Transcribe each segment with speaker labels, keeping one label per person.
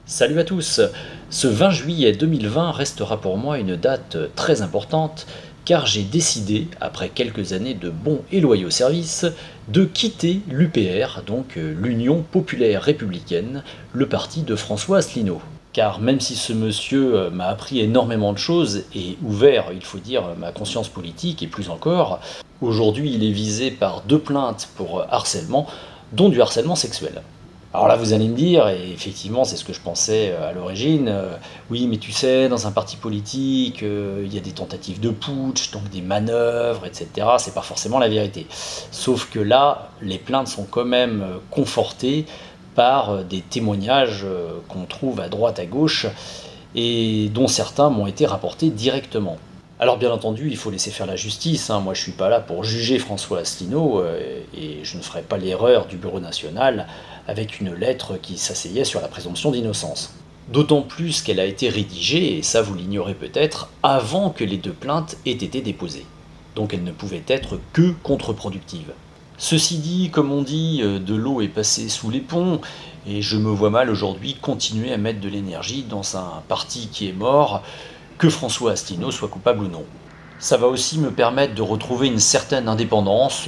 Speaker 1: Salut à tous! Ce 20 juillet 2020 restera pour moi une date très importante car j'ai décidé, après quelques années de bons et loyaux services, de quitter l'UPR, donc l'Union Populaire Républicaine, le parti de François Asselineau. Car même si ce monsieur m'a appris énormément de choses et ouvert, il faut dire, ma conscience politique et plus encore, aujourd'hui il est visé par 2 plaintes pour harcèlement, dont du harcèlement sexuel. Alors là, vous allez me dire, et effectivement, c'est ce que je pensais à l'origine, oui, mais tu sais, dans un parti politique, il y a des tentatives de putsch, donc des manœuvres, etc. C'est pas forcément la vérité. Sauf que là, les plaintes sont quand même confortées par des témoignages qu'on trouve à droite, à gauche, et dont certains m'ont été rapportés directement. Alors bien entendu, il faut laisser faire la justice, hein. Moi je suis pas là pour juger François Asselineau, et je ne ferai pas l'erreur du Bureau national avec une lettre qui s'asseyait sur la présomption d'innocence. D'autant plus qu'elle a été rédigée, et ça vous l'ignorez peut-être, avant que les 2 plaintes aient été déposées. Donc elle ne pouvait être que contre-productive. Ceci dit, comme on dit, de l'eau est passée sous les ponts, et je me vois mal aujourd'hui continuer à mettre de l'énergie dans un parti qui est mort, que François Asselineau soit coupable ou non. Ça va aussi me permettre de retrouver une certaine indépendance,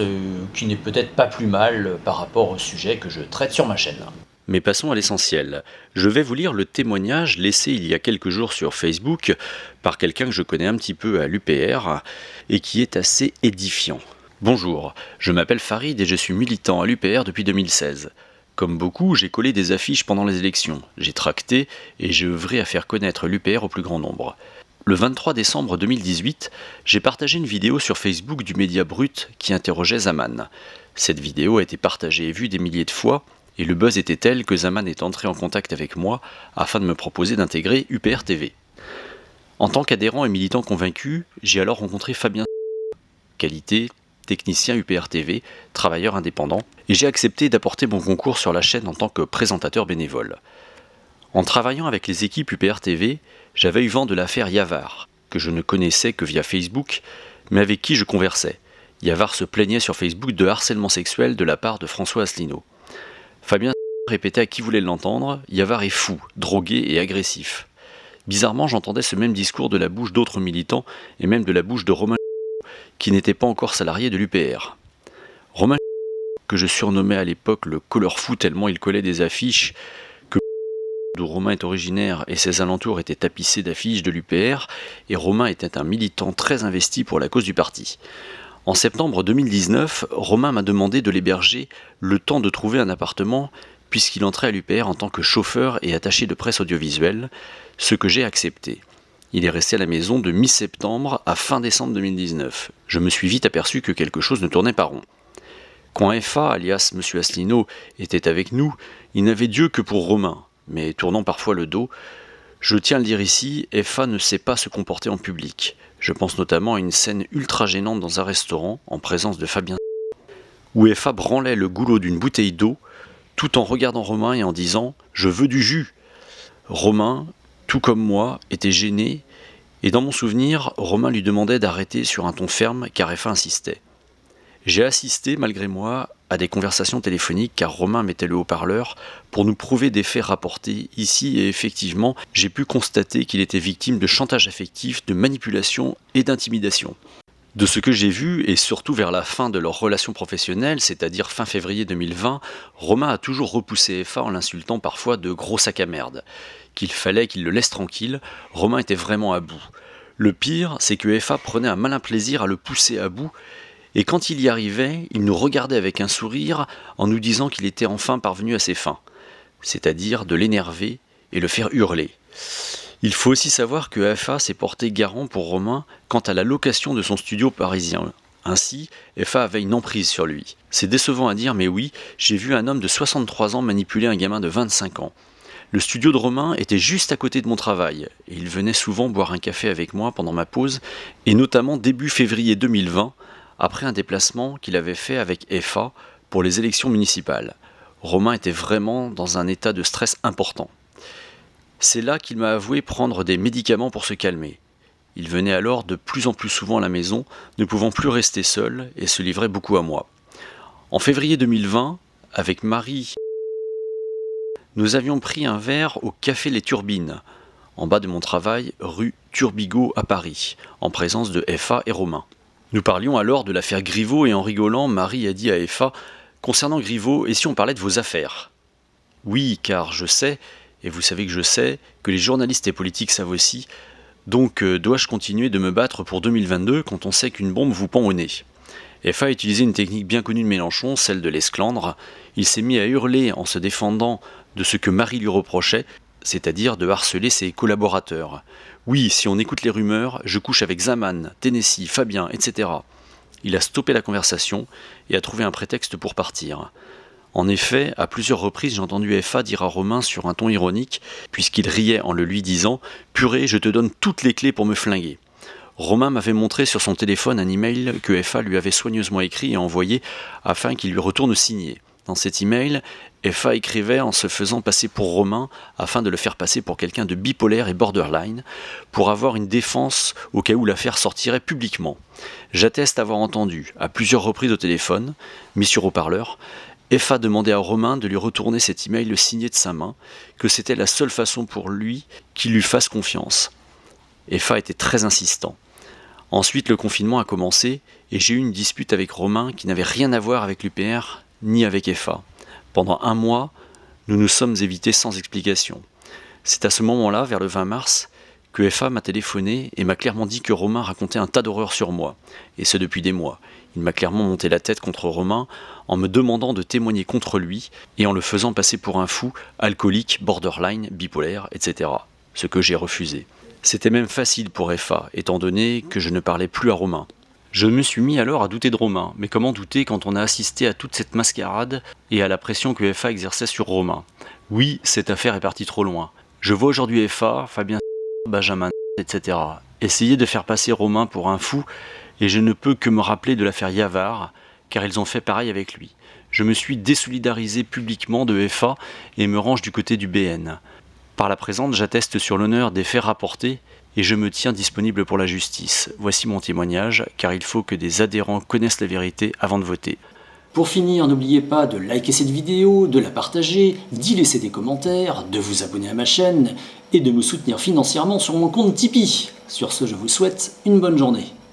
Speaker 1: qui n'est peut-être pas plus mal par rapport au sujet que je traite sur ma chaîne.
Speaker 2: Mais passons à l'essentiel. Je vais vous lire le témoignage laissé il y a quelques jours sur Facebook par quelqu'un que je connais un petit peu à l'UPR et qui est assez édifiant. Bonjour, je m'appelle Farid et je suis militant à l'UPR depuis 2016. Comme beaucoup, j'ai collé des affiches pendant les élections, j'ai tracté et j'ai œuvré à faire connaître l'UPR au plus grand nombre. Le 23 décembre 2018, j'ai partagé une vidéo sur Facebook du Média Brut qui interrogeait Zaman. Cette vidéo a été partagée et vue des milliers de fois, et le buzz était tel que Zaman est entré en contact avec moi afin de me proposer d'intégrer UPR TV. En tant qu'adhérent et militant convaincu, j'ai alors rencontré Fabien, qualité, technicien UPR TV, travailleur indépendant, et j'ai accepté d'apporter mon concours sur la chaîne en tant que présentateur bénévole. En travaillant avec les équipes UPR TV, j'avais eu vent de l'affaire Yavar, que je ne connaissais que via Facebook, mais avec qui je conversais. Yavar se plaignait sur Facebook de harcèlement sexuel de la part de François Asselineau. Fabien répétait à qui voulait l'entendre, Yavar est fou, drogué et agressif. Bizarrement, j'entendais ce même discours de la bouche d'autres militants et même de la bouche de Romain, qui n'était pas encore salarié de l'UPR. Romain, que je surnommais à l'époque le colleur fou tellement il collait des affiches, d'où Romain est originaire et ses alentours étaient tapissés d'affiches de l'UPR, et Romain était un militant très investi pour la cause du parti. En septembre 2019, Romain m'a demandé de l'héberger le temps de trouver un appartement, puisqu'il entrait à l'UPR en tant que chauffeur et attaché de presse audiovisuelle, ce que j'ai accepté. Il est resté à la maison de mi-septembre à fin décembre 2019. Je me suis vite aperçu que quelque chose ne tournait pas rond. Quand FA, alias M. Asselineau, était avec nous, il n'avait Dieu que pour Romain. Mais tournant parfois le dos, je tiens à le dire ici, FA ne sait pas se comporter en public. Je pense notamment à une scène ultra gênante dans un restaurant, en présence de Fabien, où FA branlait le goulot d'une bouteille d'eau, tout en regardant Romain et en disant « Je veux du jus ». Romain, tout comme moi, était gêné, et dans mon souvenir, Romain lui demandait d'arrêter sur un ton ferme car FA insistait. J'ai assisté, malgré moi, à des conversations téléphoniques car Romain mettait le haut-parleur pour nous prouver des faits rapportés ici et effectivement, j'ai pu constater qu'il était victime de chantage affectif, de manipulation et d'intimidation. De ce que j'ai vu, et surtout vers la fin de leur relation professionnelle, c'est-à-dire fin février 2020, Romain a toujours repoussé FA en l'insultant parfois de gros sac à merde. Qu'il fallait qu'il le laisse tranquille, Romain était vraiment à bout. Le pire, c'est que FA prenait un malin plaisir à le pousser à bout, et quand il y arrivait, il nous regardait avec un sourire en nous disant qu'il était enfin parvenu à ses fins, c'est-à-dire de l'énerver et le faire hurler. Il faut aussi savoir que FA s'est porté garant pour Romain quant à la location de son studio parisien. Ainsi, FA avait une emprise sur lui. C'est décevant à dire, mais oui, j'ai vu un homme de 63 ans manipuler un gamin de 25 ans. Le studio de Romain était juste à côté de mon travail, et il venait souvent boire un café avec moi pendant ma pause, et notamment début février 2020, après un déplacement qu'il avait fait avec FA pour les élections municipales. Romain était vraiment dans un état de stress important. C'est là qu'il m'a avoué prendre des médicaments pour se calmer. Il venait alors de plus en plus souvent à la maison, ne pouvant plus rester seul et se livrait beaucoup à moi. En février 2020, avec Marie, Nous avions pris un verre au Café Les Turbines, en bas de mon travail, rue Turbigo à Paris, en présence de FA et Romain. Nous parlions alors de l'affaire Griveaux et en rigolant, Marie a dit à FA « Concernant Griveaux, et si on parlait de vos affaires ?» Oui, car je sais, et vous savez que je sais, que les journalistes et politiques savent aussi, donc dois-je continuer de me battre pour 2022 quand on sait qu'une bombe vous pend au nez ? FA a utilisé une technique bien connue de Mélenchon, celle de l'esclandre. Il s'est mis à hurler en se défendant de ce que Marie lui reprochait, c'est-à-dire de harceler ses collaborateurs. Oui, si on écoute les rumeurs, je couche avec Zaman, Tennessee, Fabien, etc. Il a stoppé la conversation et a trouvé un prétexte pour partir. En effet, à plusieurs reprises, j'ai entendu FA dire à Romain sur un ton ironique, puisqu'il riait en le lui disant « Purée, je te donne toutes les clés pour me flinguer ». Romain m'avait montré sur son téléphone un email que FA lui avait soigneusement écrit et envoyé afin qu'il lui retourne signé. Dans cet email, FA écrivait en se faisant passer pour Romain afin de le faire passer pour quelqu'un de bipolaire et borderline, pour avoir une défense au cas où l'affaire sortirait publiquement. J'atteste avoir entendu, à plusieurs reprises au téléphone, mis sur haut-parleur, FA demandait à Romain de lui retourner cet email signé de sa main, que c'était la seule façon pour lui qu'il lui fasse confiance. FA était très insistant. Ensuite, le confinement a commencé et j'ai eu une dispute avec Romain qui n'avait rien à voir avec l'UPR ni avec FA. Pendant un mois, nous nous sommes évités sans explication. C'est à ce moment-là, vers le 20 mars, que FA m'a téléphoné et m'a clairement dit que Romain racontait un tas d'horreurs sur moi, et ce depuis des mois. Il m'a clairement monté la tête contre Romain en me demandant de témoigner contre lui et en le faisant passer pour un fou, alcoolique, borderline, bipolaire, etc. Ce que j'ai refusé. C'était même facile pour FA, étant donné que je ne parlais plus à Romain. Je me suis mis alors à douter de Romain, mais comment douter quand on a assisté à toute cette mascarade et à la pression que FA exerçait sur Romain ? Oui, cette affaire est partie trop loin. Je vois aujourd'hui FA, Fabien, Benjamin, etc. essayer de faire passer Romain pour un fou, et je ne peux que me rappeler de l'affaire Yavard, car ils ont fait pareil avec lui. Je me suis désolidarisé publiquement de FA et me range du côté du BN. Par la présente, j'atteste sur l'honneur des faits rapportés et je me tiens disponible pour la justice. Voici mon témoignage, car il faut que des adhérents connaissent la vérité avant de voter.
Speaker 1: Pour finir, n'oubliez pas de liker cette vidéo, de la partager, d'y laisser des commentaires, de vous abonner à ma chaîne et de me soutenir financièrement sur mon compte Tipeee. Sur ce, je vous souhaite une bonne journée.